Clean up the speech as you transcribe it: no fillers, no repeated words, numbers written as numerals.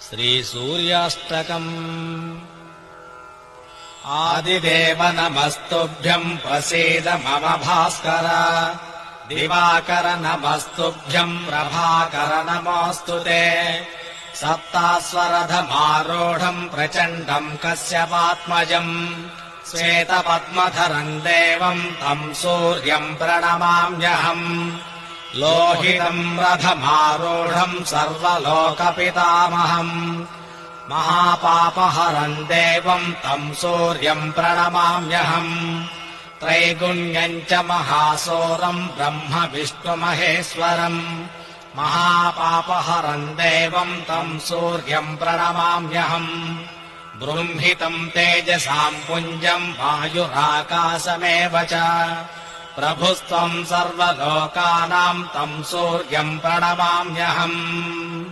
श्रीसूर्याष्टकम्। आदिदेव नमस्तुभ्यम् प्रसीद मम भास्कर। दिवाकर नमस्तुभ्यम् प्रभाकर नमोऽस्तु ते। सप्तास्वरधमारूढम् प्रचण्डम् कश्यपात्मजम् श्वेतपद्मधरम् देवम् तम् सूर्यम् प्रणमाम्यहम्। लोहितम् रथमारूढम् सर्वलोकपितामहम् महापापहरम् देवम् तम् सूर्यम् प्रणमाम्यहम्। त्रैगुण्यम् च महासौरम् ब्रह्म विष्णुमहेश्वरम् महापापहरम् देवम् तम् सूर्यम् प्रणमाम्यहम्। बृंहितम् तेजसाम् पुञ्जम् वायुराकाशमेव च प्रभुस्त्वम् सर्वलोकानाम् तम् सूर्यम् प्रणमाम्यहम्।